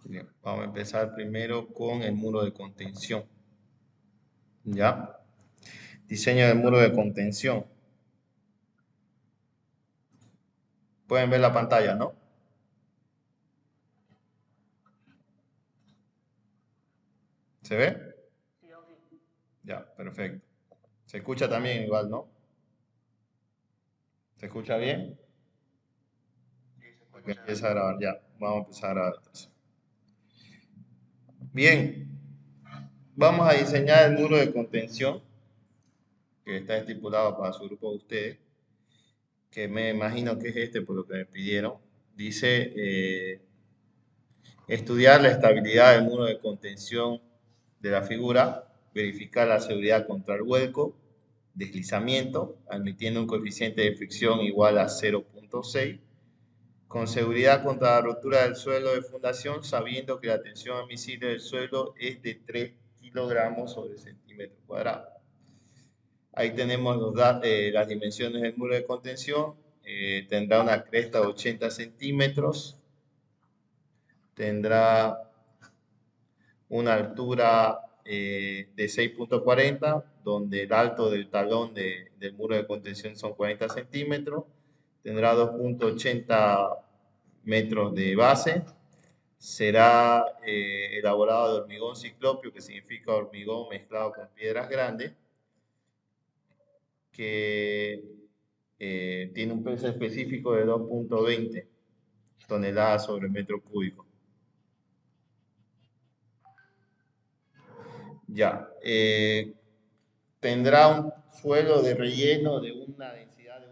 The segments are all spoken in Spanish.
Bien, vamos a empezar primero con el muro de contención. ¿Ya? Diseño del muro de contención. Pueden ver la pantalla, ¿no? ¿Se ve? Ya, perfecto. Se escucha también igual, ¿no? ¿Se escucha bien? Ok, empieza a grabar, ya. Vamos a empezar a grabar entonces. Bien, vamos a diseñar el muro de contención que está estipulado para su grupo de ustedes, que me imagino que es este por lo que me pidieron. Dice estudiar la estabilidad del muro de contención de la figura, verificar la seguridad contra el vuelco, deslizamiento, admitiendo un coeficiente de fricción igual a 0.6, con seguridad contra la rotura del suelo de fundación, sabiendo que la tensión admisible del suelo es de 3 kilogramos sobre centímetro cuadrado. Ahí tenemos las dimensiones del muro de contención. Tendrá una cresta de 80 centímetros, tendrá una altura de 6.40, donde el alto del talón del muro de contención son 40 centímetros, tendrá 2.80 metros de base, será elaborado de hormigón ciclópeo, que significa hormigón mezclado con piedras grandes, que tiene un peso específico de 2.20 toneladas sobre metro cúbico. Ya, tendrá un suelo de relleno de una densidad de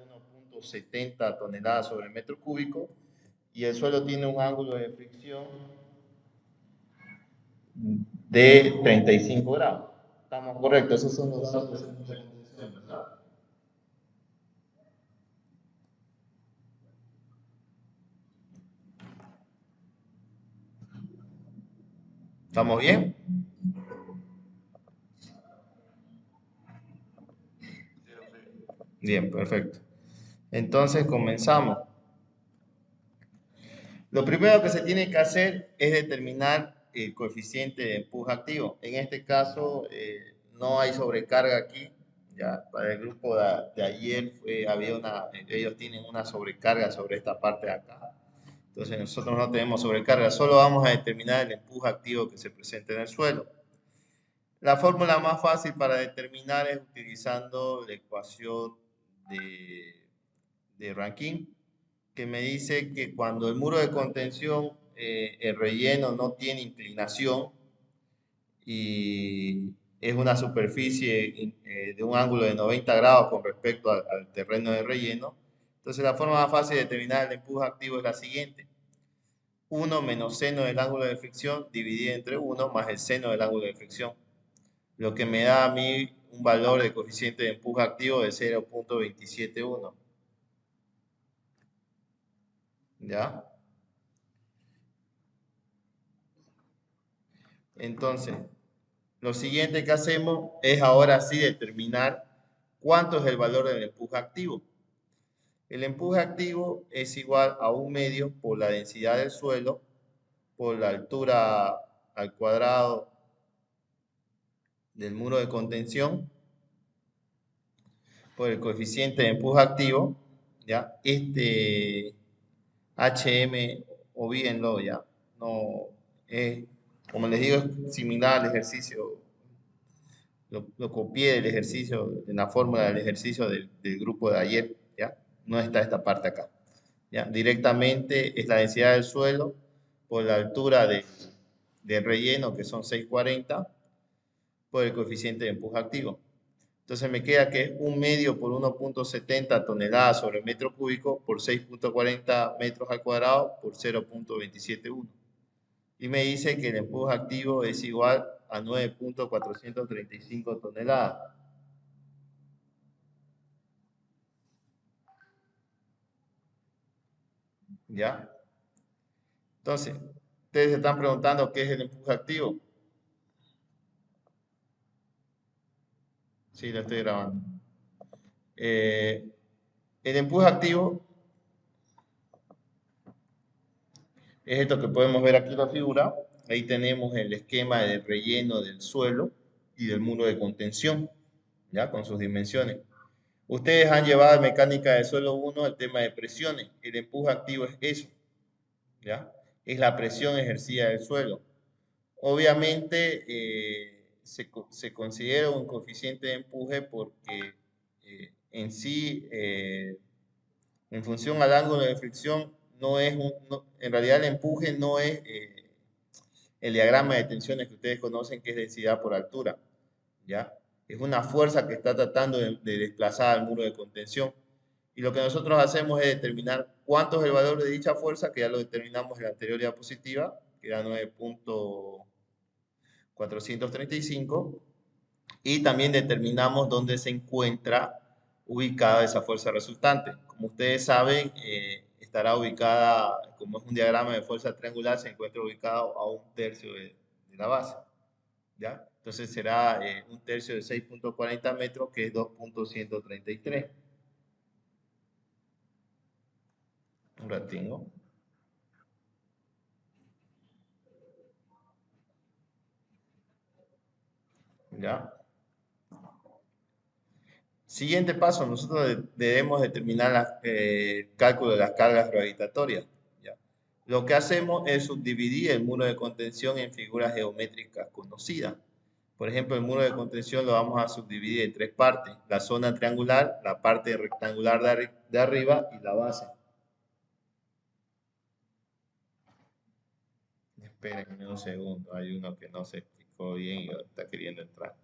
1.70 toneladas sobre metro cúbico y el suelo tiene un ángulo de fricción de 35 grados. ¿Estamos correctos? Esos son los datos de contención, ¿verdad? ¿Estamos bien? Bien, perfecto. Entonces comenzamos. Lo primero que se tiene que hacer es determinar el coeficiente de empuje activo. En este caso no hay sobrecarga aquí. Ya para el grupo de ayer ellos tienen una sobrecarga sobre esta parte de acá. Entonces nosotros no tenemos sobrecarga, solo vamos a determinar el empuje activo que se presenta en el suelo. La fórmula más fácil para determinar es utilizando la ecuación de Rankine, que me dice que cuando el muro de contención, el relleno no tiene inclinación y es una superficie de un ángulo de 90 grados con respecto al terreno de relleno, entonces la forma más fácil de determinar el empuje activo es la siguiente. 1 menos seno del ángulo de fricción dividido entre 1 más el seno del ángulo de fricción, lo que me da a mí un valor de coeficiente de empuje activo de 0.271. ¿Ya? Entonces, lo siguiente que hacemos es ahora sí determinar cuánto es el valor del empuje activo. El empuje activo es igual a 1/2 por la densidad del suelo por la altura al cuadrado del muro de contención por el coeficiente de empuje activo, ¿ya? Este HM, olvídenlo ya, no es, como les digo, es similar al ejercicio. Lo copié del ejercicio, en la fórmula del ejercicio del grupo de ayer, ¿ya? No está esta parte acá, ¿ya? Directamente es la densidad del suelo por la altura del relleno, que son 640, por el coeficiente de empuje activo. Entonces me queda que es 1/2 por 1.70 toneladas sobre metro cúbico por 6.40 metros al cuadrado por 0.271. Y me dice que el empuje activo es igual a 9.435 toneladas. ¿Ya? Entonces, ustedes se están preguntando qué es el empuje activo. Sí, lo estoy grabando. El empuje activo Es esto que podemos ver aquí en la figura. Ahí tenemos el esquema de relleno del suelo y del muro de contención, ya con sus dimensiones. Ustedes han llevado en mecánica de suelo 1 el tema de presiones. El empuje activo es eso, ¿ya? Es la presión ejercida del suelo. Obviamente se considera un coeficiente de empuje porque en sí, en función al ángulo de fricción, en realidad el empuje no es el diagrama de tensiones que ustedes conocen, que es densidad por altura, ¿ya? Es una fuerza que está tratando de desplazar al muro de contención. Y lo que nosotros hacemos es determinar cuánto es el valor de dicha fuerza, que ya lo determinamos en la anterior diapositiva, que era 9.435, y también determinamos dónde se encuentra ubicada esa fuerza resultante. Como ustedes saben, estará ubicada, como es un diagrama de fuerza triangular, se encuentra ubicado a 1/3 de la base, ¿ya? Entonces será 1/3 de 6.40 metros, que es 2.133. Un ratingo. ¿Ya? Siguiente paso, nosotros debemos determinar el cálculo de las cargas gravitatorias, ¿ya? Lo que hacemos es subdividir el muro de contención en figuras geométricas conocidas. Por ejemplo, el muro de contención lo vamos a subdividir en 3 partes: la zona triangular, la parte rectangular de arriba y la base. Espérenme un segundo, hay uno que no se explicó bien y está queriendo entrar.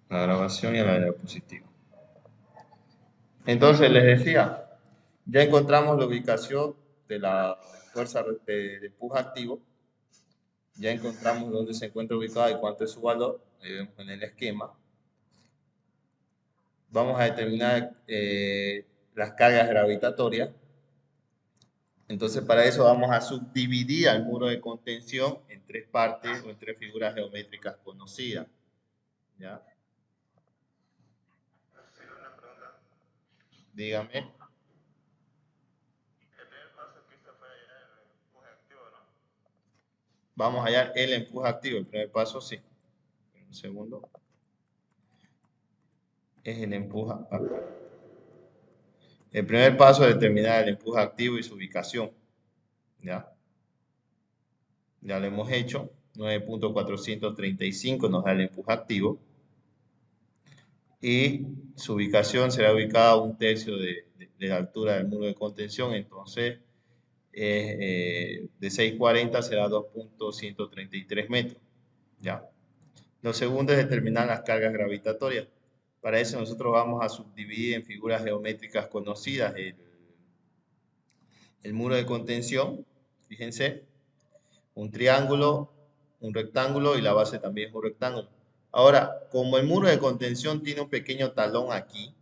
La grabación y la diapositiva. Entonces les decía, ya encontramos la ubicación de la fuerza de empuje activo, ya encontramos dónde se encuentra ubicada y cuánto es su valor, ahí vemos en el esquema. Vamos a determinar las cargas gravitatorias. Entonces para eso vamos a subdividir al muro de contención en 3 partes o en 3 figuras geométricas conocidas, ¿ya? Dígame. Vamos a hallar el empuje activo. El primer paso, sí. Un segundo. Es el empuje activo. El primer paso es determinar el empuje activo y su ubicación, ¿ya? Ya lo hemos hecho. 9.435 nos da el empuje activo. Y su ubicación será ubicada a 1/3 de la altura del muro de contención. Entonces, de 6.40 será 2.133 metros, ¿ya? Lo segundo es determinar las cargas gravitatorias. Para eso nosotros vamos a subdividir en figuras geométricas conocidas el muro de contención, fíjense, un triángulo, un rectángulo y la base también es un rectángulo. Ahora, como el muro de contención tiene un pequeño talón aquí,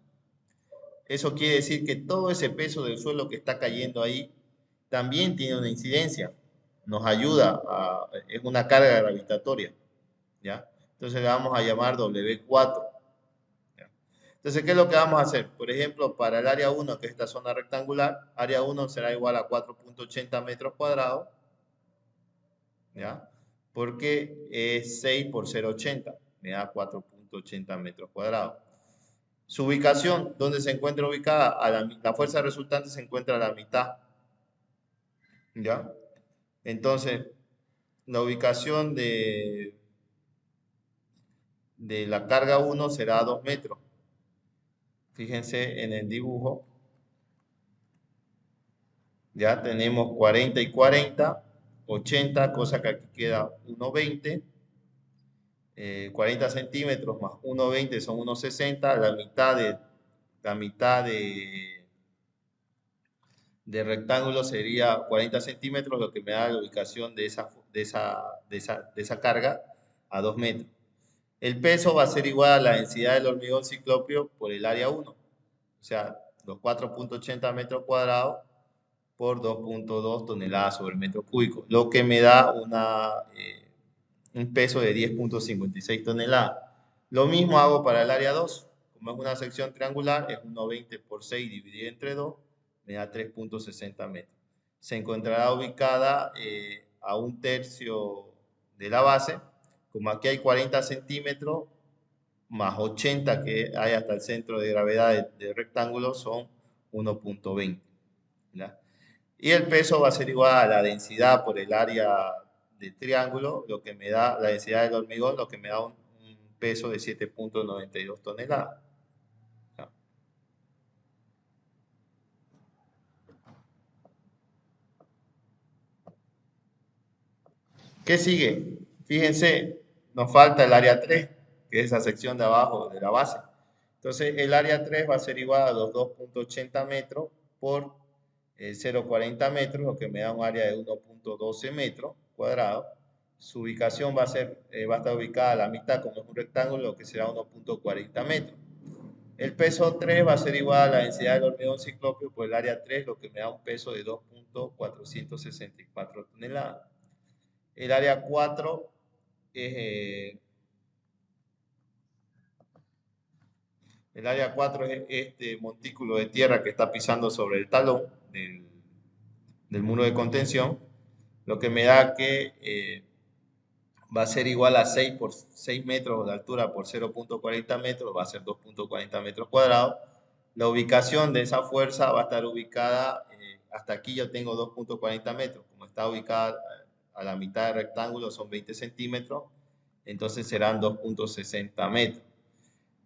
eso quiere decir que todo ese peso del suelo que está cayendo ahí también tiene una incidencia, nos ayuda, es una carga gravitatoria, ¿ya? Entonces le vamos a llamar W4. ¿Ya? Entonces, ¿qué es lo que vamos a hacer? Por ejemplo, para el área 1, que es esta zona rectangular, área 1 será igual a 4.80 metros cuadrados, ¿ya? Porque es 6 por 0.80, me da 4.80 metros cuadrados. Su ubicación, ¿dónde se encuentra ubicada? La fuerza resultante se encuentra a la mitad, ¿ya? Entonces, la ubicación de la carga 1 será 2 metros. Fíjense en el dibujo. Ya tenemos 40 y 40, 80, cosa que aquí queda 1,20. 40 centímetros más 1,20 son 1,60. La mitad de rectángulo sería 40 centímetros, lo que me da la ubicación de esa carga a 2 metros. El peso va a ser igual a la densidad del hormigón ciclópeo por el área 1. O sea, los 4.80 metros cuadrados por 2.2 toneladas sobre metro cúbico, lo que me da un peso de 10.56 toneladas. Lo mismo hago para el área 2. Como es una sección triangular, es 1,20 por 6 dividido entre 2, me da 3.60 metros. se encontrará ubicada a 1/3 de la base. Como aquí hay 40 centímetros, más 80 que hay hasta el centro de gravedad del rectángulo, son 1.20. Y el peso va a ser igual a la densidad por el área del triángulo, lo que me da la densidad del hormigón, lo que me da un peso de 7.92 toneladas. ¿Ya? ¿Qué sigue? Fíjense, nos falta el área 3, que es esa sección de abajo de la base. Entonces, el área 3 va a ser igual a los 2.80 metros por 0.40 metros, lo que me da un área de 1.12 metros cuadrados. Su ubicación va a estar ubicada a la mitad, como es un rectángulo, lo que será 1.40 metros. El peso 3 va a ser igual a la densidad del hormigón ciclópeo por el área 3, lo que me da un peso de 2.464 toneladas. El área 4 es este montículo de tierra que está pisando sobre el talón del muro de contención, lo que me da que va a ser igual a 6 por 6 metros de altura por 0.40 metros, va a ser 2.40 metros cuadrados. La ubicación de esa fuerza va a estar ubicada, hasta aquí yo tengo 2.40 metros, como está ubicada a la mitad del rectángulo son 20 centímetros, entonces serán 2.60 metros.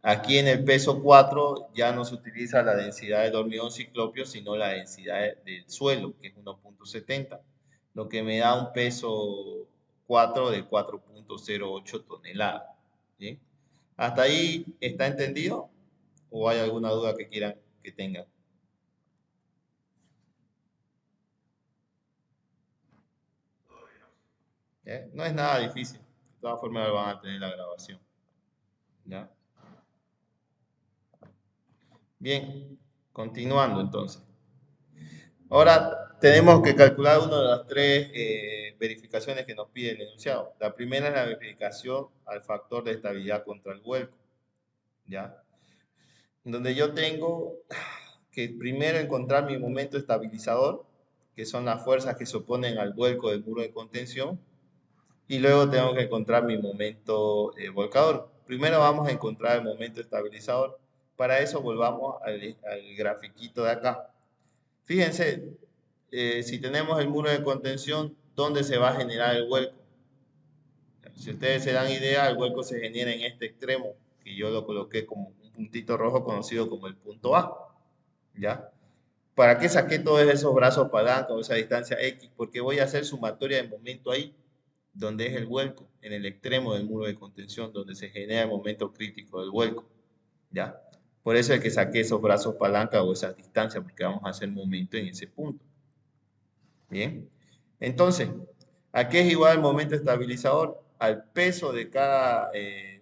Aquí en el peso 4 ya no se utiliza la densidad del hormigón ciclópeo, sino la densidad del suelo, que es 1.70, lo que me da un peso 4 de 4.08 toneladas. ¿Sí? ¿Hasta ahí está entendido? ¿O hay alguna duda que quieran que tengan? No es nada difícil. De todas formas van a tener la grabación. ¿Ya? Bien, continuando entonces. Ahora tenemos que calcular una de las tres verificaciones que nos pide el enunciado. La primera es la verificación al factor de estabilidad contra el vuelco. ¿Ya? Donde yo tengo que primero encontrar mi momento estabilizador, que son las fuerzas que se oponen al vuelco del muro de contención, y luego tengo que encontrar mi momento volcador. Primero vamos a encontrar el momento estabilizador. Para eso volvamos al grafiquito de acá. Fíjense, si tenemos el muro de contención, ¿dónde se va a generar el vuelco? Si ustedes se dan idea, el vuelco se genera en este extremo, que yo lo coloqué como un puntito rojo conocido como el punto A. ¿Ya? ¿Para qué saqué todos esos brazos palanca o esa distancia X? Porque voy a hacer sumatoria de momento ahí, donde es el vuelco, en el extremo del muro de contención, donde se genera el momento crítico del vuelco. ¿Ya? Por eso es que saqué esos brazos palanca o esas distancias, porque vamos a hacer momento en ese punto. Bien. Entonces, ¿a qué es igual el momento estabilizador? Al peso de cada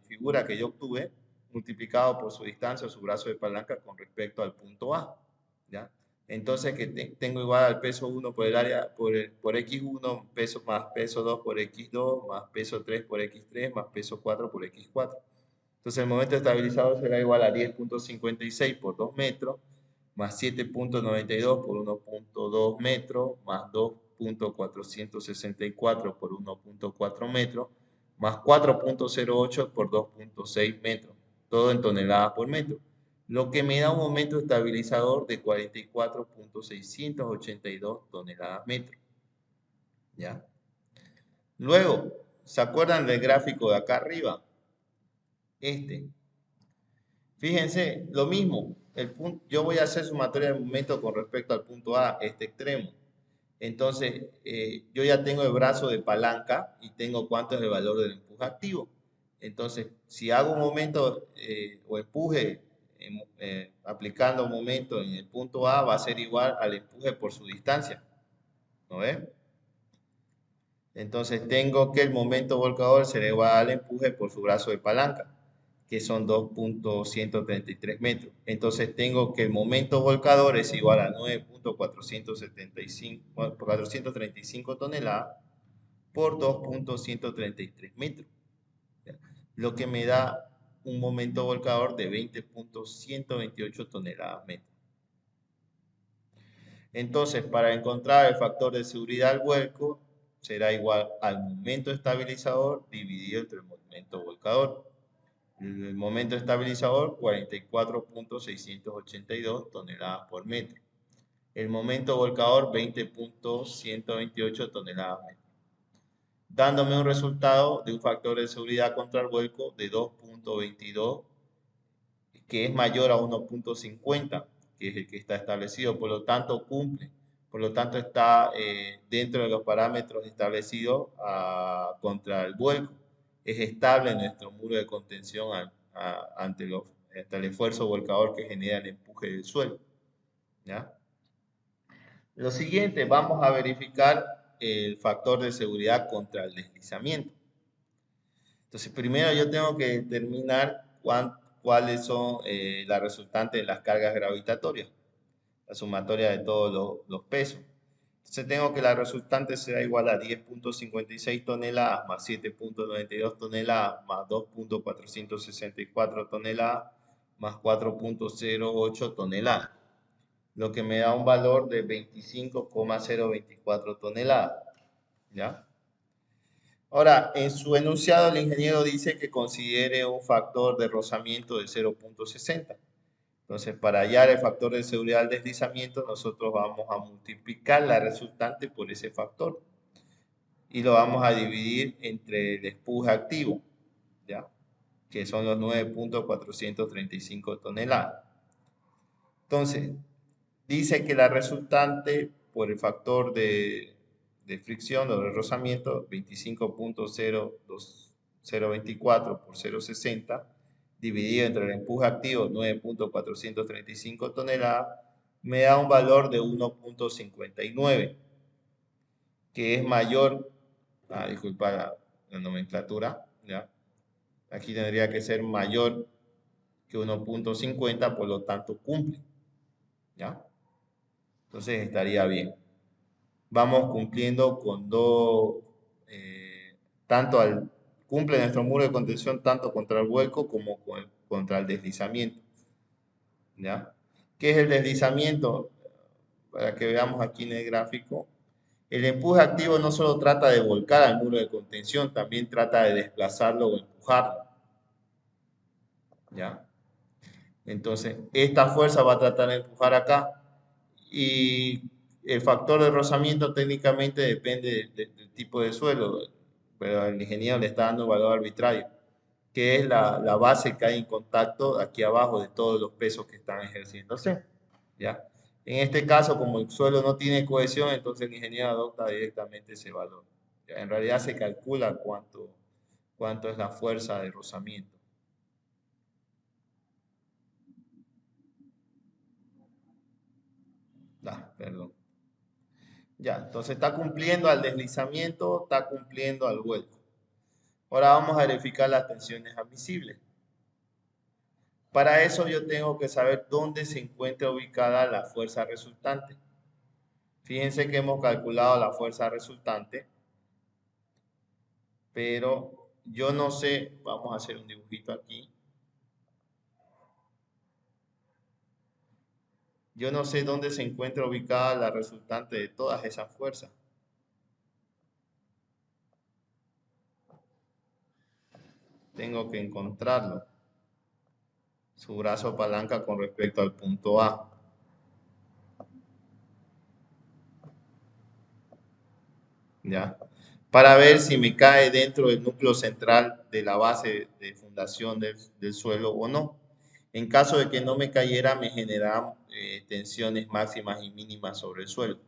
figura que yo obtuve, multiplicado por su distancia o su brazo de palanca con respecto al punto A. ¿Ya? Entonces, que tengo igual al peso 1 por el área, por X1, peso más peso 2 por X2, más peso 3 por X3, más peso 4 por X4. Entonces, el momento estabilizador será igual a 10.56 por 2 metros, más 7.92 por 1.2 metros, más 2.464 por 1.4 metros, más 4.08 por 2.6 metros, todo en toneladas por metro, lo que me da un momento estabilizador de 44.682 toneladas metro. ¿Ya? Luego, ¿se acuerdan del gráfico de acá arriba? Fíjense, lo mismo, yo voy a hacer sumatoria de momento con respecto al punto A, este extremo. Entonces, yo ya tengo el brazo de palanca y tengo cuánto es el valor del empuje activo. Entonces, si hago un momento o empuje aplicando un momento en el punto A, va a ser igual al empuje por su distancia. ¿No ven? Entonces, tengo que el momento volcador será igual al empuje por su brazo de palanca, que son 2.133 metros. Entonces tengo que el momento volcador es igual a 9.435 toneladas por 2.133 metros, lo que me da un momento volcador de 20.128 toneladas metro. Entonces, para encontrar el factor de seguridad al vuelco, será igual al momento estabilizador dividido entre el momento volcador. El momento estabilizador, 44.682 toneladas por metro. El momento volcador, 20.128 toneladas por metro. Dándome un resultado de un factor de seguridad contra el vuelco de 2.22, que es mayor a 1.50, que es el que está establecido. Por lo tanto, cumple. Por lo tanto, está dentro de los parámetros establecidos contra el vuelco. Es estable nuestro muro de contención ante el esfuerzo volcador que genera el empuje del suelo. ¿Ya? Lo siguiente, vamos a verificar el factor de seguridad contra el deslizamiento. Entonces, primero yo tengo que determinar cuáles son las resultantes de las cargas gravitatorias, la sumatoria de todos los pesos. Entonces tengo que la resultante será igual a 10.56 toneladas más 7.92 toneladas más 2.464 toneladas más 4.08 toneladas, lo que me da un valor de 25,024 toneladas. ¿Ya? Ahora, en su enunciado el ingeniero dice que considere un factor de rozamiento de 0.60. Entonces, para hallar el factor de seguridad del deslizamiento, nosotros vamos a multiplicar la resultante por ese factor y lo vamos a dividir entre el empuje activo, ¿ya? Que son los 9.435 toneladas. Entonces, dice que la resultante por el factor de fricción o de rozamiento, 25.024 por 0.60, dividido entre el empuje activo, 9.435 toneladas, me da un valor de 1.59, que es mayor, disculpa la nomenclatura, ¿ya? Aquí tendría que ser mayor que 1.50, por lo tanto cumple, ¿ya? Entonces estaría bien. Vamos cumpliendo con dos, cumple nuestro muro de contención tanto contra el vuelco como contra el deslizamiento. ¿Ya? ¿Qué es el deslizamiento? Para que veamos aquí en el gráfico. El empuje activo no solo trata de volcar al muro de contención, también trata de desplazarlo o empujarlo. ¿Ya? Entonces, esta fuerza va a tratar de empujar acá y el factor de rozamiento técnicamente depende del tipo de suelo, pero el ingeniero le está dando valor arbitrario, que es la base que hay en contacto aquí abajo de todos los pesos que están ejerciéndose. ¿Ya? En este caso, como el suelo no tiene cohesión, entonces el ingeniero adopta directamente ese valor. ¿Ya? En realidad se calcula cuánto es la fuerza de rozamiento. Perdón. Ya, entonces está cumpliendo al deslizamiento, está cumpliendo al vuelco. Ahora vamos a verificar las tensiones admisibles. Para eso yo tengo que saber dónde se encuentra ubicada la fuerza resultante. Fíjense que hemos calculado la fuerza resultante, pero yo no sé, vamos a hacer un dibujito aquí. Yo no sé dónde se encuentra ubicada la resultante de todas esas fuerzas. Tengo que encontrarlo. Su brazo palanca con respecto al punto A. ¿Ya? Para ver si me cae dentro del núcleo central de la base de fundación del suelo o no. En caso de que no me cayera, me generaran tensiones máximas y mínimas sobre el suelo.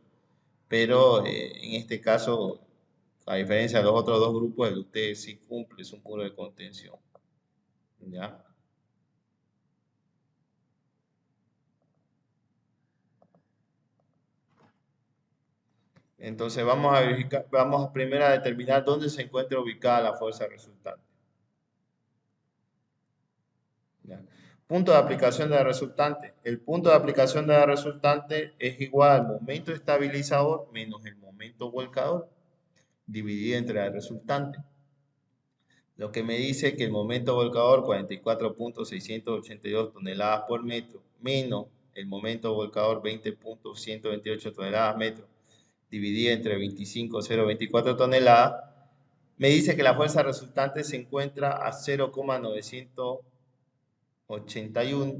Pero en este caso, a diferencia de los otros dos grupos, el de ustedes sí cumple su muro de contención. ¿Ya? Entonces vamos a verificar, vamos primero a determinar dónde se encuentra ubicada la fuerza resultante. ¿Ya? Punto de aplicación de la resultante. El punto de aplicación de la resultante es igual al momento estabilizador menos el momento volcador, dividido entre la resultante. Lo que me dice que el momento volcador, 44.682 toneladas por metro, menos el momento volcador 20.128 toneladas metro, dividida entre 25,024 toneladas, me dice que la fuerza resultante se encuentra a 0,981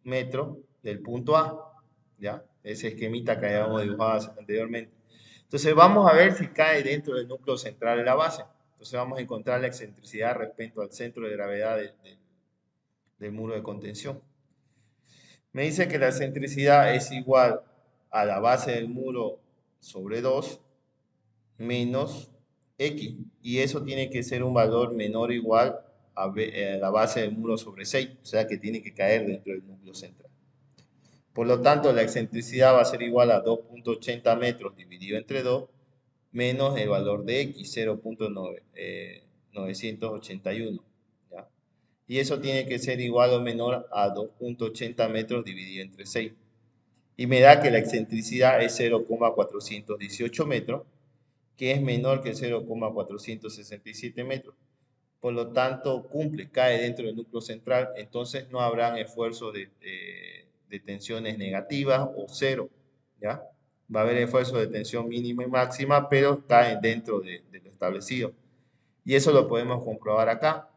metros del punto A, ¿ya? Ese esquemita que habíamos dibujado anteriormente. Entonces vamos a ver si cae dentro del núcleo central de la base. Entonces vamos a encontrar la excentricidad respecto al centro de gravedad del muro de contención. Me dice que la excentricidad es igual a la base del muro sobre 2 menos X. Y eso tiene que ser un valor menor o igual a la base del muro sobre 6. O sea que tiene que caer dentro del núcleo central. Por lo tanto, la excentricidad va a ser igual a 2.80 metros dividido entre 2 menos el valor de X, 0.981. ¿Ya? Y eso tiene que ser igual o menor a 2.80 metros dividido entre 6. Y me da que la excentricidad es 0,418 metros, que es menor que 0,467 metros. Por lo tanto, cumple, cae dentro del núcleo central, entonces no habrán esfuerzos de tensiones negativas o cero, ¿ya? Va a haber esfuerzos de tensión mínima y máxima, pero caen dentro de lo establecido. Y eso lo podemos comprobar acá.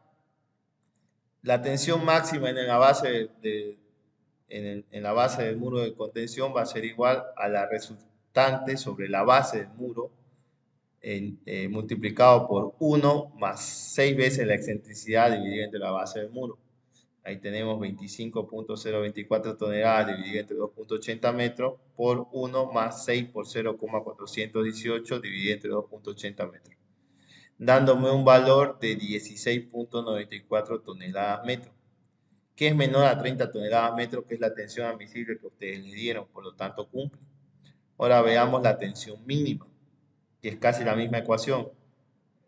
La tensión máxima en la base en la base del muro de contención va a ser igual a la resultante sobre la base del muro multiplicado por 1 más 6 veces la excentricidad dividida entre la base del muro. Ahí tenemos 25.024 toneladas dividido entre 2.80 metros por 1 más 6 por 0,418 dividido entre 2.80 metros, dándome un valor de 16.94 toneladas metro, que es menor a 30 toneladas metro, que es la tensión admisible que ustedes le dieron, por lo tanto cumple. Ahora veamos la tensión mínima, que es casi la misma ecuación.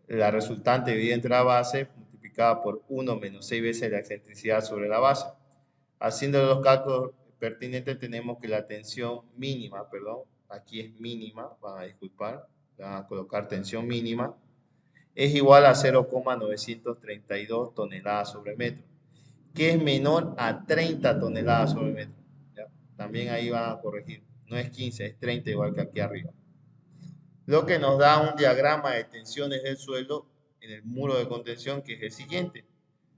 La resultante dividida entre la base multiplicada por 1 menos 6 veces la excentricidad sobre la base. Haciendo los cálculos pertinentes tenemos que la tensión mínima, perdón, aquí es mínima, van a disculpar, van a colocar tensión mínima, es igual a 0,932 toneladas sobre metro, que es menor a 30 toneladas sobre metro. ¿Ya? También ahí van a corregir, no es 15, es 30 igual que aquí arriba. Lo que nos da un diagrama de tensiones del suelo en el muro de contención, que es el siguiente.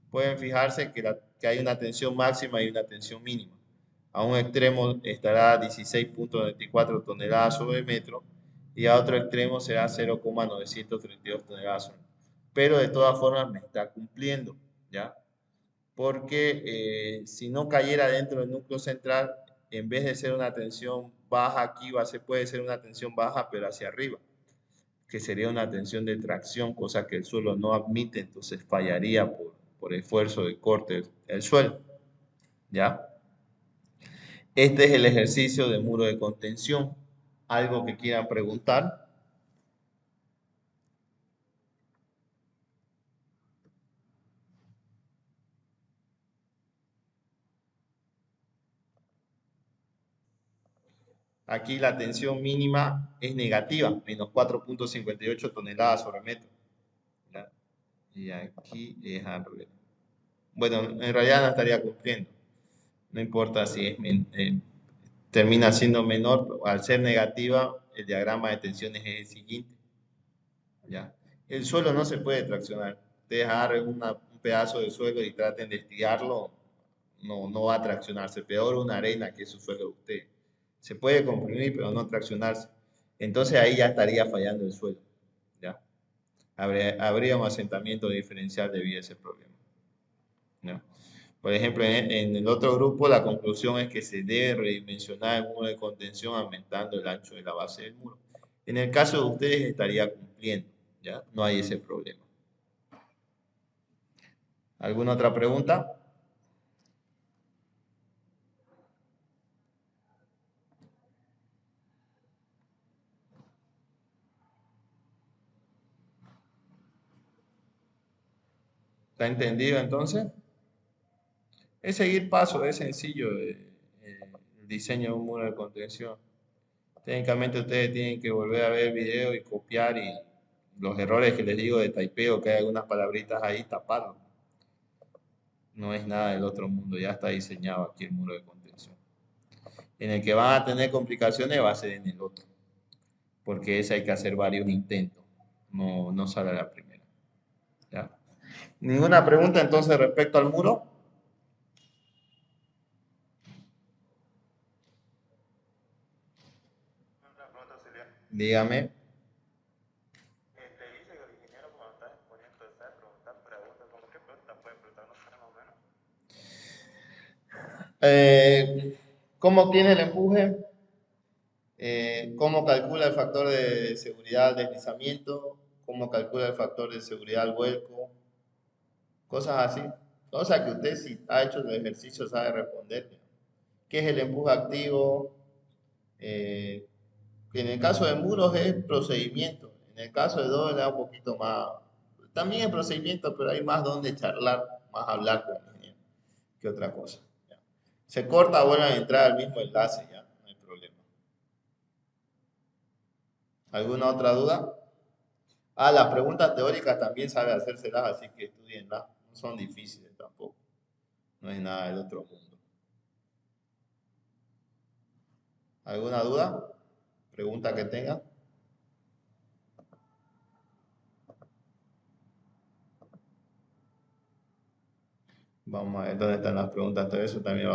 Pueden fijarse que hay una tensión máxima y una tensión mínima. A un extremo estará 16.94 toneladas sobre metro y a otro extremo será 0,932 toneladas sobre metro. Pero de todas formas me está cumpliendo, ¿ya? Porque si no cayera dentro del núcleo central, en vez de ser una tensión baja aquí, puede ser una tensión baja pero hacia arriba, que sería una tensión de tracción, cosa que el suelo no admite, entonces fallaría por esfuerzo de corte del suelo, ¿ya? Este es el ejercicio de muro de contención. ¿Algo que quieran preguntar? Aquí la tensión mínima es negativa, menos 4.58 toneladas sobre metro. ¿Ya? Y aquí es al revés. Bueno, en realidad no estaría cumpliendo. No importa si termina siendo menor, al ser negativa, el diagrama de tensiones es el siguiente. ¿Ya? El suelo no se puede traccionar. Ustedes agarren un pedazo de suelo y traten de estirarlo, no va a traccionarse. Peor una arena que es su suelo de usted. Se puede comprimir, pero no traccionarse. Entonces ahí ya estaría fallando el suelo. ¿Ya? Habría un asentamiento diferencial debido a ese problema. ¿Ya? Por ejemplo, en el otro grupo la conclusión es que se debe redimensionar el muro de contención aumentando el ancho de la base del muro. En el caso de ustedes estaría cumpliendo, ¿ya? No hay ese problema. ¿Alguna otra pregunta? ¿Está entendido entonces? Es seguir pasos, es sencillo el diseño de un muro de contención. Técnicamente ustedes tienen que volver a ver el video y copiar y los errores que les digo de taipeo, que hay algunas palabritas ahí, taparlo. No es nada del otro mundo, ya está diseñado aquí el muro de contención. En el que van a tener complicaciones va a ser en el otro, porque ese hay que hacer varios intentos, no sale a la primera. ¿Ya? ¿Ninguna pregunta entonces respecto al muro? Dígame. ¿Cómo tiene el empuje? ¿Cómo calcula el factor de seguridad al deslizamiento? ¿Cómo calcula el factor de seguridad al vuelco? Cosas así. Cosas que usted, si ha hecho el ejercicio, sabe responder. ¿Qué es el empuje activo? En el caso de muros es procedimiento. En el caso de doble da un poquito más. También es procedimiento, pero hay más donde charlar, más hablar con el ingeniero que otra cosa. ¿Ya? Se corta, vuelve a entrar al mismo enlace, ya, no hay problema. ¿Alguna otra duda? Las preguntas teóricas también sabe hacérselas, así que estudienlas. No son difíciles tampoco. No es nada del otro mundo. ¿Alguna duda? ¿Pregunta que tenga? Vamos a ver dónde están las preguntas. Todo eso también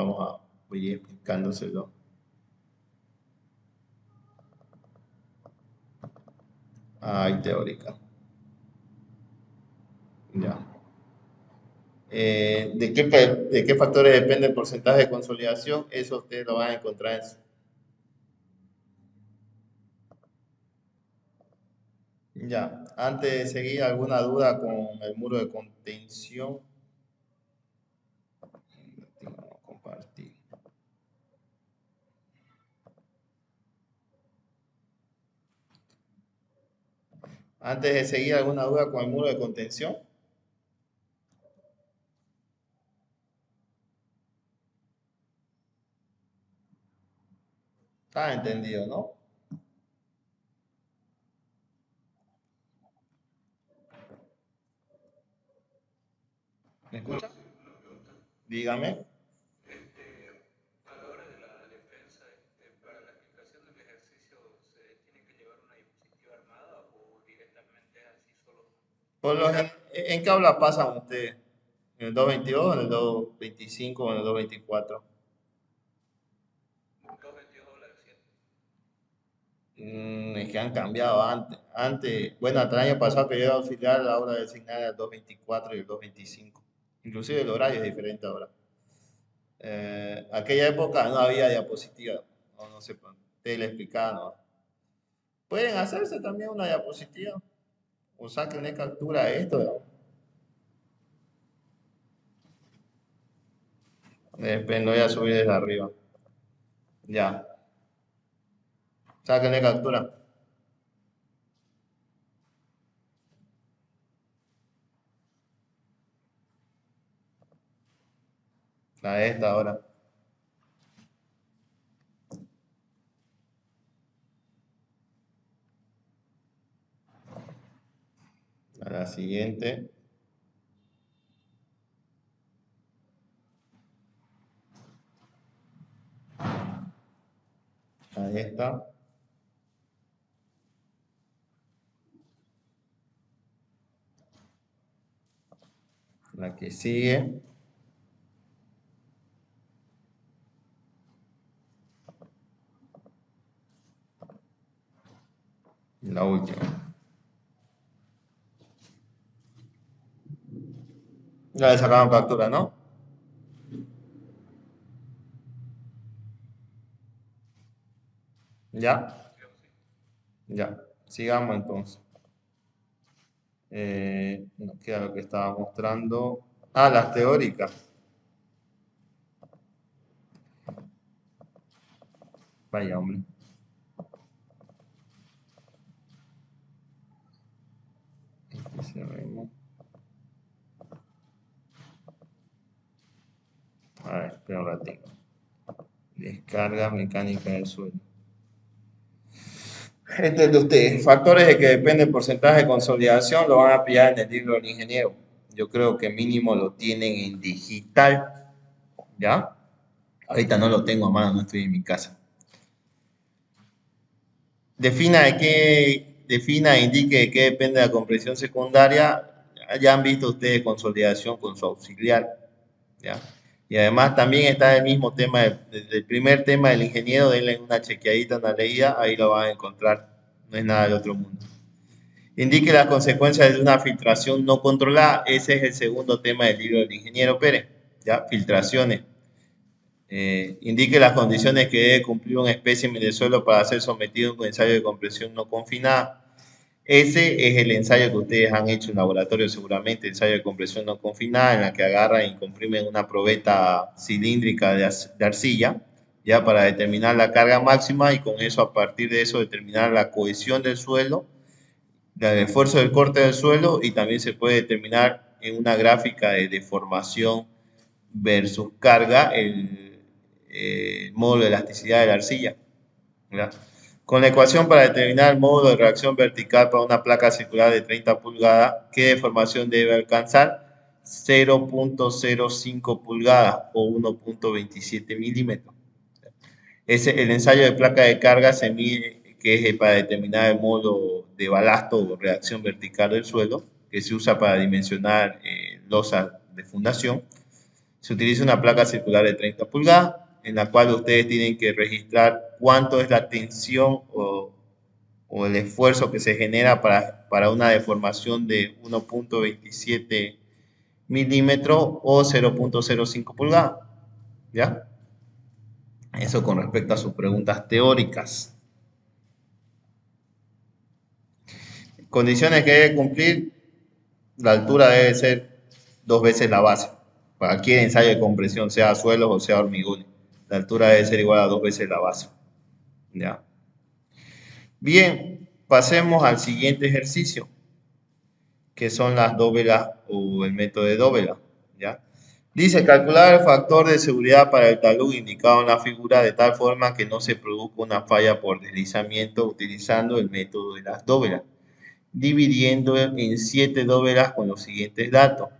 voy a ir explicándoselo. Hay teórica. Ya. ¿De qué factores depende el porcentaje de consolidación? Eso ustedes lo van a encontrar en su... Ya. Antes de seguir, ¿alguna duda con el muro de contención? Vamos a compartir. Antes de seguir, ¿alguna duda con el muro de contención? Está entendido, ¿no? ¿Me escucha? Dígame. ¿En qué aula pasan ustedes? ¿En el 222, en el 225 o en el 224? Es que han cambiado bueno, hasta el año pasado que yo era auxiliar, la hora de asignar era el 224 y el 225. Inclusive el horario es diferente ahora. Aquella época no había diapositiva, no sé, te le explicaba, ¿no? Pueden hacerse también una diapositiva o saquen captura de esto, ¿no? Después lo voy a subir desde arriba. Ya. Sáquenle captura. La de esta ahora. A la siguiente. A esta. La que sigue. Y la última. Ya le sacaron captura, ¿no? ¿Ya? Ya. Sigamos entonces. Nos queda lo que estaba mostrando. Las teóricas. Vaya, hombre. A ver, espera un ratito. Descarga mecánica del suelo. Este es de ustedes. Factores de que depende el porcentaje de consolidación lo van a pillar en el libro del ingeniero. Yo creo que mínimo lo tienen en digital. ¿Ya? Ahorita no lo tengo a mano, no estoy en mi casa. defina e indique de qué depende la compresión secundaria. Ya han visto ustedes consolidación con su auxiliar, ¿ya? Y además también está el mismo tema, del primer tema del ingeniero, denle una chequeadita, una leída, ahí lo van a encontrar, no es nada del otro mundo. Indique las consecuencias de una filtración no controlada, ese es el segundo tema del libro del ingeniero Pérez, ¿ya? Filtraciones. Indique las condiciones que debe cumplir un espécimen de suelo para ser sometido a un ensayo de compresión no confinada. Ese es el ensayo que ustedes han hecho en laboratorio, seguramente, ensayo de compresión no confinada, en la que agarran y comprimen una probeta cilíndrica de arcilla, ya para determinar la carga máxima y con eso, a partir de eso, determinar la cohesión del suelo, el esfuerzo del corte del suelo y también se puede determinar en una gráfica de deformación versus carga el módulo de elasticidad de la arcilla, ¿verdad? Con la ecuación para determinar el módulo de reacción vertical para una placa circular de 30 pulgadas, ¿qué deformación debe alcanzar? 0.05 pulgadas o 1.27 milímetros. El ensayo de placa de carga se mide, que es para determinar el módulo de balasto o reacción vertical del suelo, que se usa para dimensionar losas de fundación. Se utiliza una placa circular de 30 pulgadas, en la cual ustedes tienen que registrar cuánto es la tensión o el esfuerzo que se genera para una deformación de 1.27 milímetros o 0.05 pulgadas. ¿Ya? Eso con respecto a sus preguntas teóricas. Condiciones que debe cumplir: la altura debe ser 2 veces la base. Para cualquier ensayo de compresión, sea suelos o sea hormigones, la altura debe ser igual a 2 veces la base. ¿Ya? Bien, pasemos al siguiente ejercicio, que son las dóvelas o el método de dóvela. ¿Ya? Dice, calcular el factor de seguridad para el talud indicado en la figura de tal forma que no se produzca una falla por deslizamiento utilizando el método de las dóvelas, dividiendo en 7 dóvelas con los siguientes datos: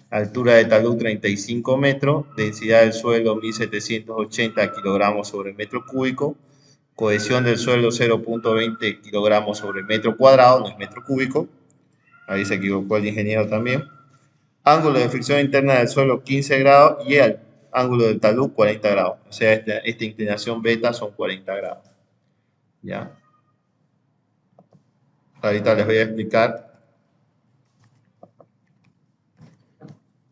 altura de talud 35 metros, densidad del suelo 1780 kilogramos sobre metro cúbico, cohesión del suelo 0.20 kilogramos sobre metro cuadrado, no es metro cúbico, ahí se equivocó el ingeniero también, ángulo de fricción interna del suelo 15 grados y el ángulo del talud 40 grados, o sea, esta inclinación beta son 40 grados. ¿Ya? Ahorita les voy a explicar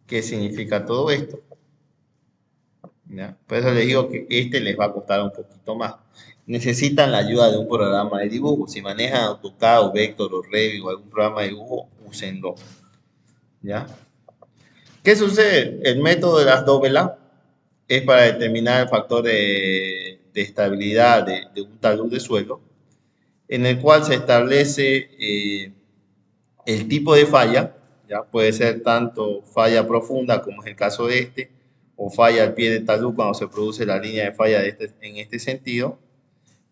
qué significa todo esto. ¿Ya? Por eso les digo que este les va a costar un poquito más. Necesitan la ayuda de un programa de dibujo. Si manejan AutoCAD o Vector o Revit o algún programa de dibujo, úsenlo. ¿Ya? ¿Qué sucede? El método de las dóvelas es para determinar el factor de estabilidad de un talud de suelo, en el cual se establece el tipo de falla. ¿Ya? Puede ser tanto falla profunda, como es el caso de este, o falla al pie del talud cuando se produce la línea de falla en este sentido,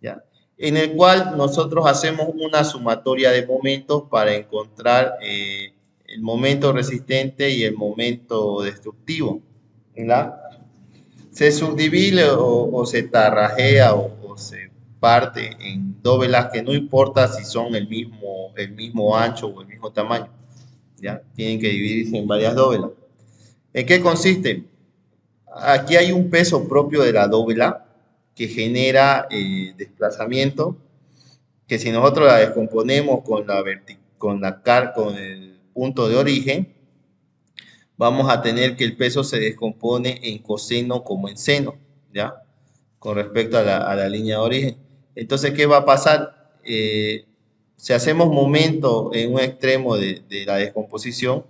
¿ya? En el cual nosotros hacemos una sumatoria de momentos para encontrar el momento resistente y el momento destructivo, ¿verdad? Se subdivide o se tarrajea o se parte en dóvelas que no importa si son el mismo ancho o el mismo tamaño, ¿ya? Tienen que dividirse en varias dóvelas. ¿En qué consiste? Aquí hay un peso propio de la dóvela que genera desplazamiento, que si nosotros la descomponemos con el punto de origen, vamos a tener que el peso se descompone en coseno como en seno, ¿ya? Con respecto a la línea de origen. Entonces, ¿qué va a pasar? Si hacemos momento en un extremo de la descomposición,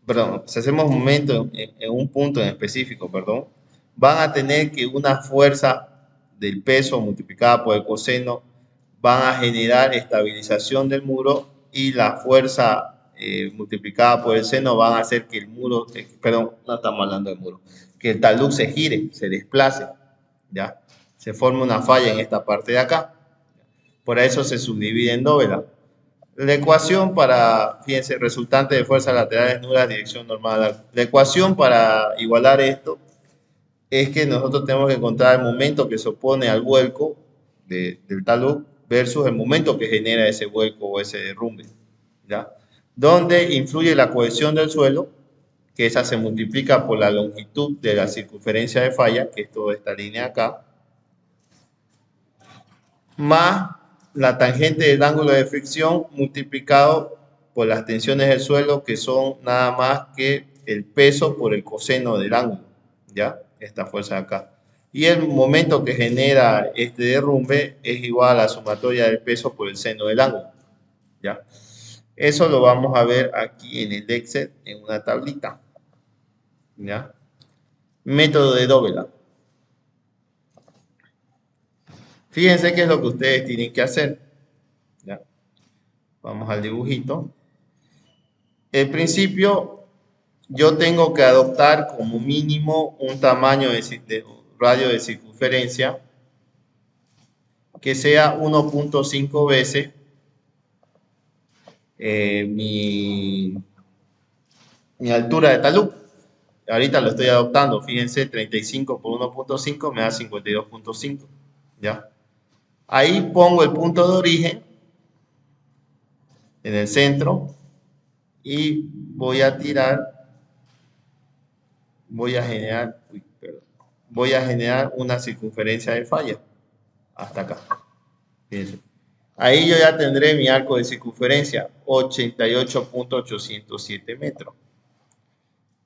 perdón, si hacemos momento en un punto en específico, perdón, van a tener que una fuerza del peso multiplicada por el coseno van a generar estabilización del muro, y la fuerza multiplicada por el seno van a hacer que el muro, perdón, no estamos hablando del muro, que el talud se gire, se desplace, ¿ya? Se forma una falla en esta parte de acá. Por eso se subdivide en dóvelas. La ecuación para, fíjense, resultante de fuerzas laterales nulas, dirección normal. La ecuación para igualar esto es que nosotros tenemos que encontrar el momento que se opone al vuelco del talud versus el momento que genera ese vuelco o ese derrumbe, ¿ya? Donde influye la cohesión del suelo, que esa se multiplica por la longitud de la circunferencia de falla, que es toda esta línea acá, más la tangente del ángulo de fricción multiplicado por las tensiones del suelo, que son nada más que el peso por el coseno del ángulo, ¿ya? Esta fuerza de acá. Y el momento que genera este derrumbe es igual a la sumatoria del peso por el seno del ángulo, ¿ya? Eso lo vamos a ver aquí en el Excel, en una tablita, ¿ya? Método de Dovela. Fíjense qué es lo que ustedes tienen que hacer, ¿ya? Vamos al dibujito. El principio, yo tengo que adoptar como mínimo un tamaño de radio de circunferencia que sea 1.5 veces mi altura de talud. Ahorita lo estoy adoptando, fíjense, 35 por 1.5 me da 52.5, ¿ya? Ahí pongo el punto de origen en el centro y voy a generar una circunferencia de falla hasta acá. Fíjense. Ahí yo ya tendré mi arco de circunferencia, 88.807 metros.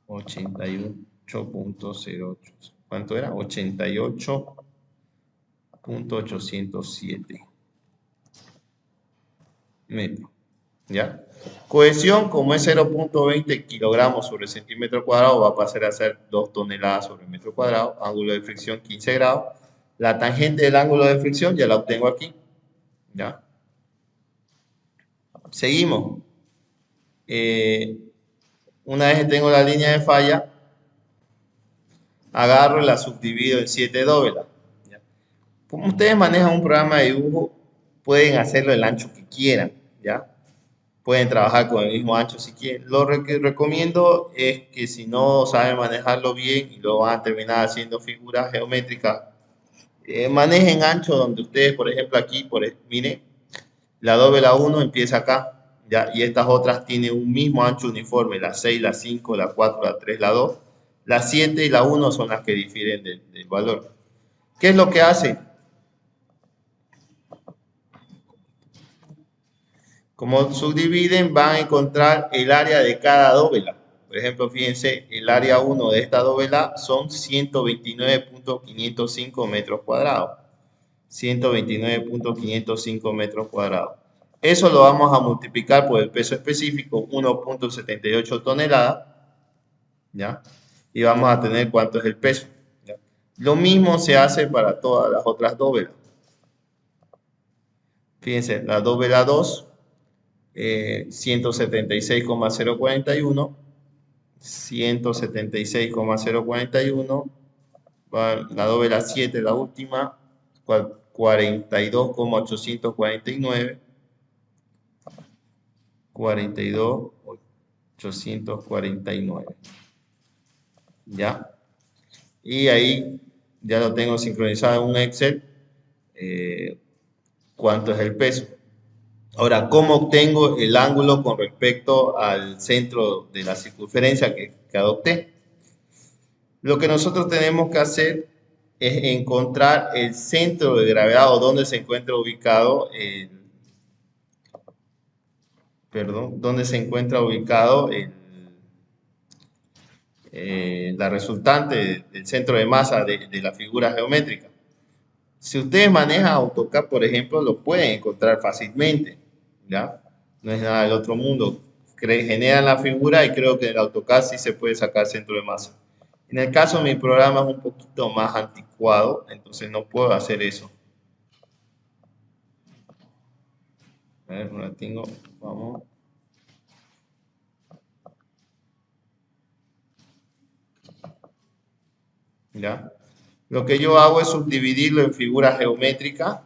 88.08. ¿Cuánto era? 88.807 metros. ¿Ya? Cohesión, como es 0.20 kilogramos sobre centímetro cuadrado, va a pasar a ser 2 toneladas sobre metro cuadrado. Ángulo de fricción 15 grados. La tangente del ángulo de fricción ya la obtengo aquí, ¿ya? Seguimos. Una vez que tengo la línea de falla, agarro y la subdivido en 7 dovelas. Como ustedes manejan un programa de dibujo, pueden hacerlo el ancho que quieran, ¿ya? Pueden trabajar con el mismo ancho si quieren. Lo que recomiendo es que si no saben manejarlo bien y lo van a terminar haciendo figuras geométricas, manejen ancho donde ustedes, por ejemplo, aquí, miren, la dovela 1 empieza acá, ¿ya? Y estas otras tienen un mismo ancho uniforme, la 6, la 5, la 4, la 3, la 2. La 7 y la 1 son las que difieren del valor. ¿Qué es lo que hace? Como subdividen, van a encontrar el área de cada dovela. Por ejemplo, fíjense, el área 1 de esta dovela son 129.505 metros cuadrados. 129.505 metros cuadrados. Eso lo vamos a multiplicar por el peso específico, 1.78 toneladas, ¿ya? Y vamos a tener cuánto es el peso, ¿ya? Lo mismo se hace para todas las otras dovelas. Fíjense, la dovela 2, 176,041, 176,041, la dovela 7, la última, 42,849, 42,849, ¿ya? Y ahí ya lo tengo sincronizado en un Excel, cuánto es el peso. Ahora, ¿cómo obtengo el ángulo con respecto al centro de la circunferencia que adopté? Lo que nosotros tenemos que hacer es encontrar el centro de gravedad o donde se encuentra ubicado la resultante del centro de masa de la figura geométrica. Si ustedes manejan AutoCAD, por ejemplo, lo pueden encontrar fácilmente, ¿ya? No es nada del otro mundo. Generan la figura y creo que en el AutoCAD sí se puede sacar centro de masa. En el caso de mi programa es un poquito más anticuado, entonces no puedo hacer eso. A ver, no la tengo. Vamos. ¿Ya? Lo que yo hago es subdividirlo en figuras geométricas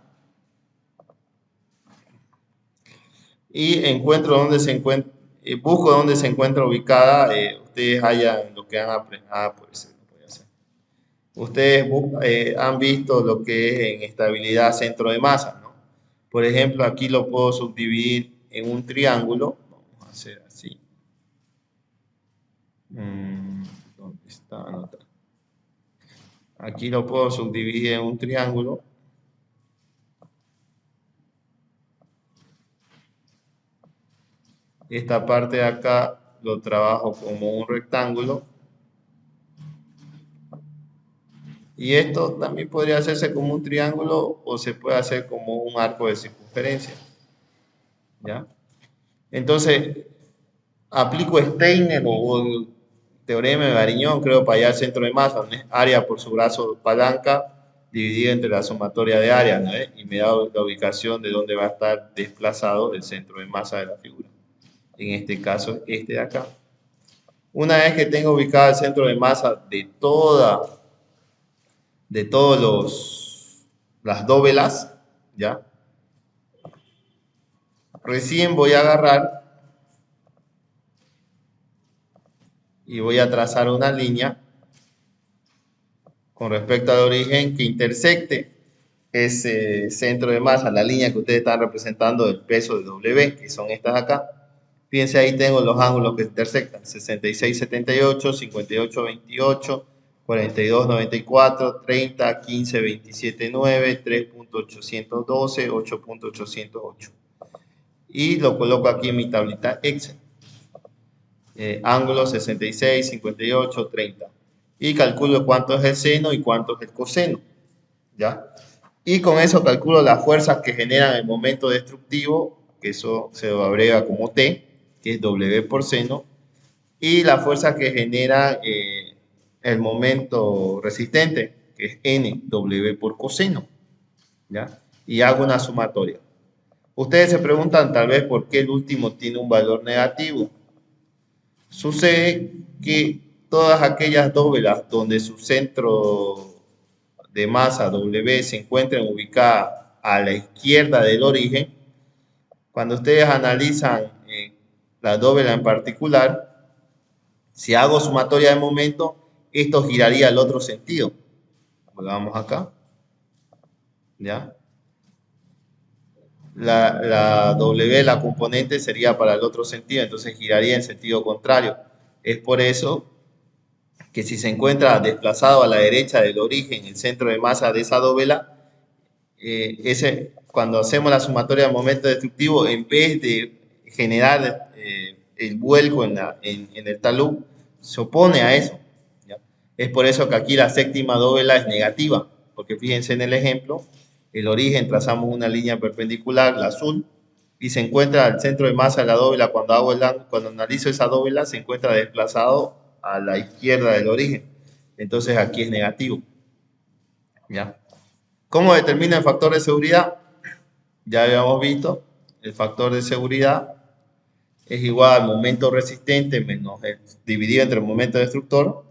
y encuentro dónde se encuentra, busco dónde se encuentra ubicada. Ustedes hayan lo que han aprendido. Pues lo voy a hacer. Ustedes han visto lo que es en estabilidad centro de masa, ¿no? Por ejemplo, aquí lo puedo subdividir en un triángulo. Vamos a hacer así. ¿Dónde está? Anotado. Aquí lo puedo subdividir en un triángulo. Esta parte de acá lo trabajo como un rectángulo. Y esto también podría hacerse como un triángulo o se puede hacer como un arco de circunferencia. ¿Ya? Entonces, aplico Steiner o el teorema de Variñón, creo, para hallar el centro de masa, ¿no? Área por su brazo palanca dividida entre la sumatoria de áreas, ¿no? Y me da la ubicación de dónde va a estar desplazado el centro de masa de la figura. En este caso, este de acá. Una vez que tengo ubicado el centro de masa de todos las dóvelas, ¿ya? Recién voy a agarrar y voy a trazar una línea con respecto al origen que intersecte ese centro de masa, la línea que ustedes están representando del peso de W, que son estas acá. Fíjense, ahí tengo los ángulos que intersectan: 66,78, 58,28, 42,94, 30, 15,27,9, 3,812, 8,808. Y lo coloco aquí en mi tablita Excel. Ángulos 66, 58, 30. Y calculo cuánto es el seno y cuánto es el coseno. ¿Ya? Y con eso calculo las fuerzas que generan el momento destructivo, que eso se lo abreva como T, que es W por seno, y la fuerza que genera el momento resistente, que es N, W por coseno. ¿Ya? Y hago una sumatoria. Ustedes se preguntan tal vez por qué el último tiene un valor negativo. Sucede que todas aquellas dóvelas donde su centro de masa W se encuentren ubicadas a la izquierda del origen, cuando ustedes analizan la dóvela en particular, si hago sumatoria de momento, esto giraría al otro sentido. Volvamos acá. ¿Ya? La W, la componente, sería para el otro sentido, entonces giraría en sentido contrario. Es por eso que si se encuentra desplazado a la derecha del origen, el centro de masa de esa dóvela, cuando hacemos la sumatoria del momento destructivo, en vez de generar el vuelco en el talud, se opone a eso. ¿Ya? Es por eso que aquí la séptima dóvela es negativa, porque fíjense en el ejemplo, el origen trazamos una línea perpendicular, la azul, y se encuentra al centro de masa de la dóvela. Cuando analizo esa dóvela, se encuentra desplazado a la izquierda del origen. Entonces aquí es negativo. ¿Ya? ¿Cómo determina el factor de seguridad? Ya habíamos visto, el factor de seguridad es igual al momento resistente menos dividido entre el momento destructor,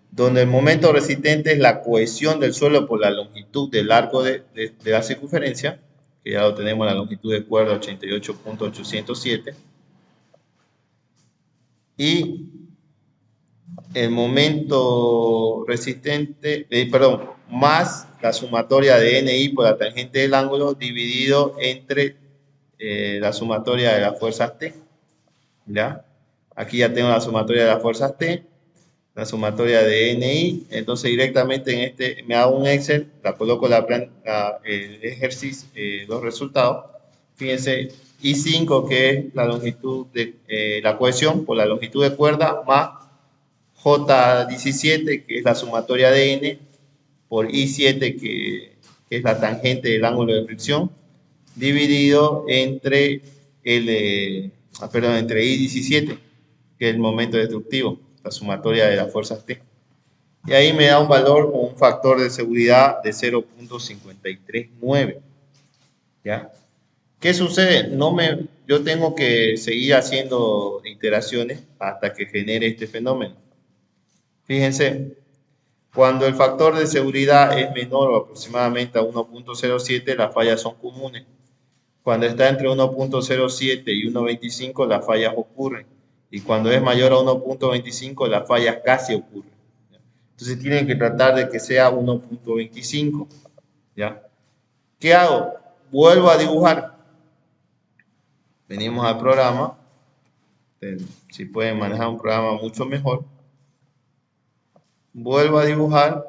donde el momento resistente es la cohesión del suelo por la longitud del arco de la circunferencia, que ya lo tenemos, la longitud de cuerda 88,807, y el momento resistente, más la sumatoria de NI por la tangente del ángulo dividido entre la sumatoria de las fuerzas T. ¿Ya? Aquí ya tengo la sumatoria de las fuerzas T, la sumatoria de NI, entonces directamente en este me hago un Excel, la coloco el ejercicio, los resultados. Fíjense, I5, que es la longitud de la cohesión por la longitud de cuerda, más J17, que es la sumatoria de N, por I7, que es la tangente del ángulo de fricción, dividido entre entre I17, que es el momento destructivo, la sumatoria de las fuerzas T. Y ahí me da un valor con un factor de seguridad de 0,539. ¿Ya? ¿Qué sucede? Yo tengo que seguir haciendo iteraciones hasta que genere este fenómeno. Fíjense, cuando el factor de seguridad es menor o aproximadamente a 1,07, las fallas son comunes. Cuando está entre 1,07 y 1,25, las fallas ocurren. Y cuando es mayor a 1,25, las fallas casi ocurren. Entonces tienen que tratar de que sea 1,25. ¿Ya? ¿Qué hago? Vuelvo a dibujar. Venimos al programa. Si pueden manejar un programa mucho mejor. Vuelvo a dibujar.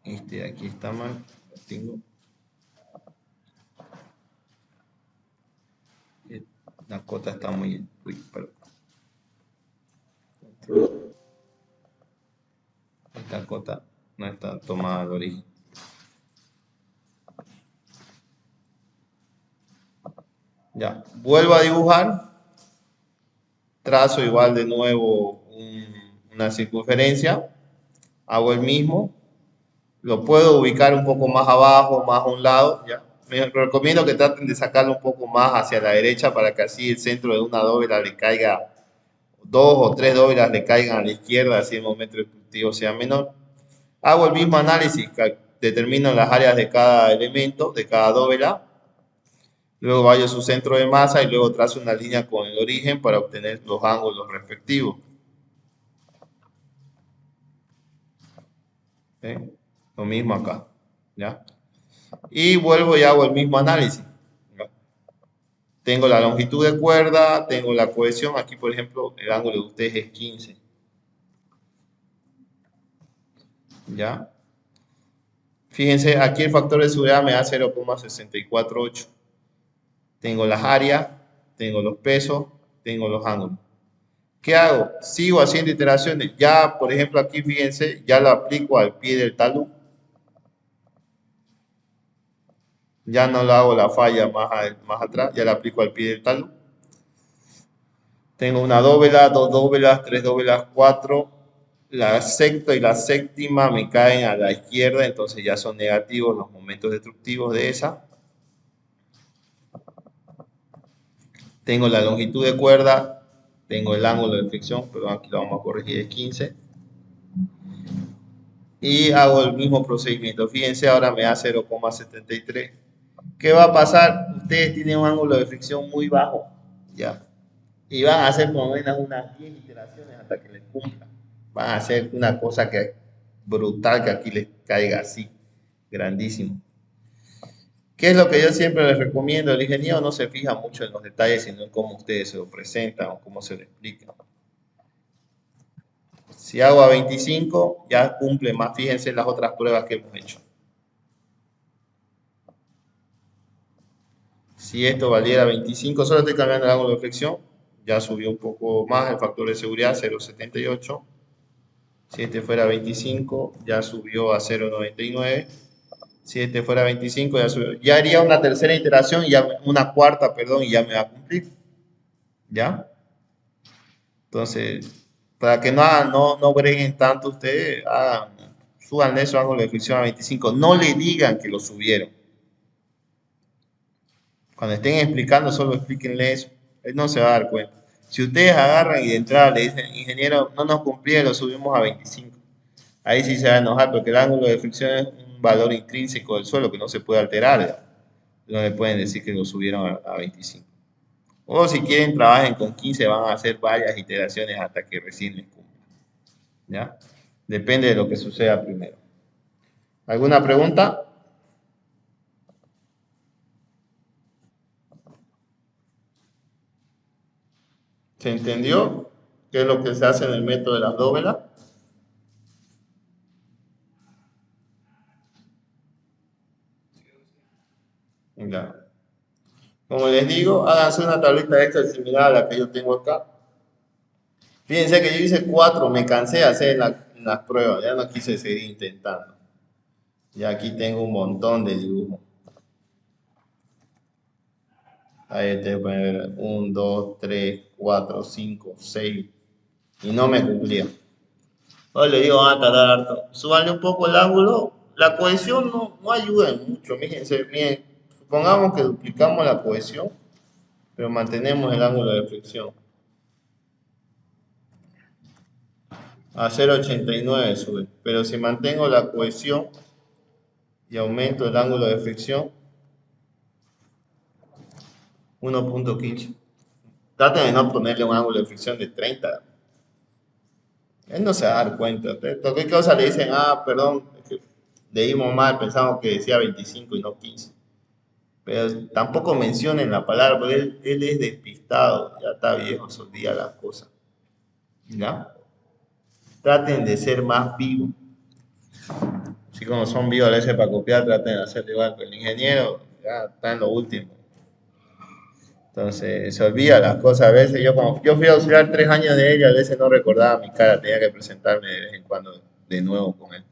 Aquí está mal. Tengo. La cota está muy... Uy, perdón. Esta cota no está tomada de origen. Ya, vuelvo a dibujar. Trazo igual de nuevo una circunferencia. Hago el mismo. Lo puedo ubicar un poco más abajo, más a un lado. ¿Ya? Me recomiendo que traten de sacarlo un poco más hacia la derecha para que así el centro de una dóvela le caiga, 2 o 3 dóvelas le caigan a la izquierda, así el momento destructivo sea menor. Hago el mismo análisis, determino las áreas de cada elemento, de cada dóvela. Luego vaya a su centro de masa y luego trazo una línea con el origen para obtener los ángulos respectivos. ¿Sí? Lo mismo acá. ¿Ya? Y vuelvo y hago el mismo análisis. ¿Ya? Tengo la longitud de cuerda, tengo la cohesión. Aquí, por ejemplo, el ángulo de ustedes es 15. ¿Ya? Fíjense, aquí el factor de seguridad me da 0,648. Tengo las áreas, tengo los pesos, tengo los ángulos. ¿Qué hago? Sigo haciendo iteraciones. Ya, por ejemplo, aquí fíjense, ya lo aplico al pie del talud. Ya no lo hago la falla más atrás, ya la aplico al pie del talud. Tengo una dóvela, 2 dóvelas, 3 dóvelas, 4. La sexta y la séptima me caen a la izquierda, entonces ya son negativos los momentos destructivos de esa. Tengo la longitud de cuerda, tengo el ángulo de fricción, perdón, aquí lo vamos a corregir, es 15. Y hago el mismo procedimiento. Fíjense, ahora me da 0,73. ¿Qué va a pasar? Ustedes tienen un ángulo de fricción muy bajo, ¿ya? Y van a hacer por lo menos unas 10 iteraciones hasta que les cumpla. Van a hacer una cosa que es brutal, que aquí les caiga así, grandísimo. ¿Qué es lo que yo siempre les recomiendo? El ingeniero no se fija mucho en los detalles, sino en cómo ustedes se lo presentan o cómo se lo explican. Si hago a 25, ya cumple más. Fíjense en las otras pruebas que hemos hecho. Si esto valiera 25, solo estoy cambiando el ángulo de flexión. Ya subió un poco más el factor de seguridad, 0,78. Si este fuera 25, ya subió a 0,99. Si este fuera 25, ya subió. Ya haría una tercera iteración, una cuarta, perdón, y ya me va a cumplir. ¿Ya? Entonces, para que no breguen tanto ustedes, suban eso ángulo de fricción a 25. No le digan que lo subieron. Cuando estén explicando, solo explíquenle eso. Él no se va a dar cuenta. Si ustedes agarran y de entrada le dicen, ingeniero, no nos cumplía, lo subimos a 25. Ahí sí se va a enojar porque el ángulo de fricción es un valor intrínseco del suelo que no se puede alterar. ¿Ya? No le pueden decir que lo subieron a 25. O si quieren, trabajen con 15, van a hacer varias iteraciones hasta que recién les cumpla. ¿Ya? Depende de lo que suceda primero. ¿Alguna pregunta? ¿Se entendió qué es lo que se hace en el método de las dóvelas? Ya. Como les digo, háganse una tablita extra similar a la que yo tengo acá. Fíjense que yo hice 4, me cansé de hacer las pruebas, ya no quise seguir intentando. Y aquí tengo un montón de dibujos. Ahí ustedes pueden ver 1, 2, 3, 4, 5, 6. Y no me cumplía. Hoy le digo, van a tardar harto. Súbanle un poco el ángulo. La cohesión no ayuda en mucho. Fíjense, miren, supongamos que duplicamos la cohesión, pero mantenemos el ángulo de fricción. A 0,89 sube. Pero si mantengo la cohesión y aumento el ángulo de fricción, 1,15. Traten de no ponerle un ángulo de fricción de 30. Él no se va a dar cuenta. Cualquier cosa le dicen, perdón, es que leímos mal, pensamos que decía 25 y no 15. Pero tampoco mencionen la palabra, porque él es despistado, ya está viejo, se olvida las cosas. ¿Ya? Traten de ser más vivos. Así como son vivos a veces para copiar, traten de hacerlo igual, pero el ingeniero ya está en lo último. Entonces, se olvida las cosas a veces. Yo fui a auxiliar 3 años de ella, a veces no recordaba mi cara, tenía que presentarme de vez en cuando de nuevo con él.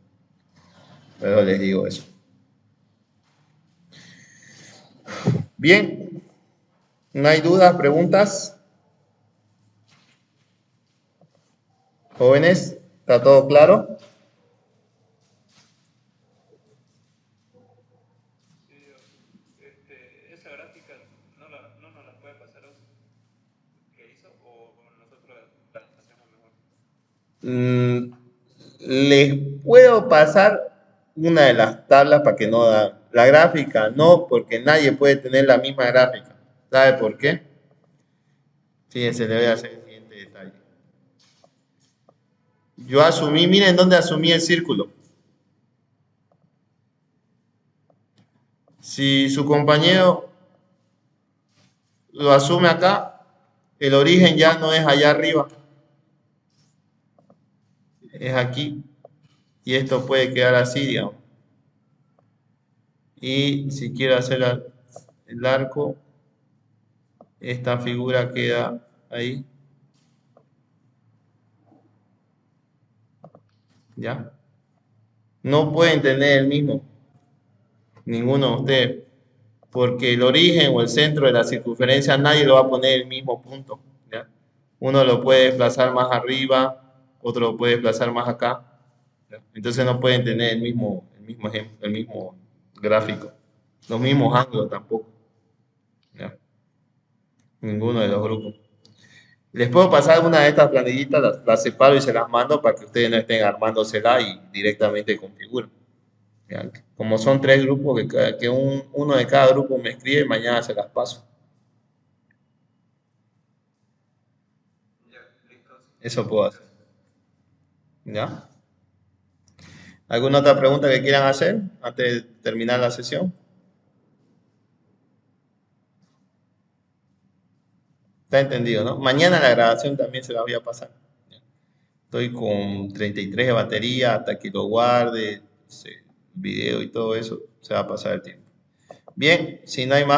Pero les digo eso. Bien, ¿no hay dudas, preguntas? Jóvenes, ¿está todo claro? Esa gráfica no nos la puede pasar que hizo o nosotros la hacemos mejor. Mm, les puedo pasar una de las tablas para que no da. La gráfica no, porque nadie puede tener la misma gráfica. ¿Sabe por qué? Fíjense, le voy a hacer el siguiente detalle. Yo asumí, miren dónde asumí el círculo. Si su compañero lo asume acá, el origen ya no es allá arriba, es aquí. Y esto puede quedar así, digamos. Y si quiero hacer el arco, esta figura queda ahí. ¿Ya? No pueden tener el mismo, ninguno de ustedes, porque el origen o el centro de la circunferencia nadie lo va a poner en el mismo punto. ¿Ya? Uno lo puede desplazar más arriba, otro lo puede desplazar más acá. ¿Ya? Entonces no pueden tener el mismo gráfico, los mismos ángulos tampoco. ¿Ya? Ninguno de los grupos. Les puedo pasar una de estas planillitas, las separo y se las mando para que ustedes no estén armándosela y directamente configuren. ¿Ya? Como son 3 grupos, uno de cada grupo me escribe, mañana se las paso. Ya, listo. Eso puedo hacer. ¿Ya? ¿Alguna otra pregunta que quieran hacer antes de terminar la sesión? Está entendido, ¿no? Mañana la grabación también se la voy a pasar. Estoy con 33 de batería, hasta que lo guarde, video y todo eso, se va a pasar el tiempo. Bien, si no hay más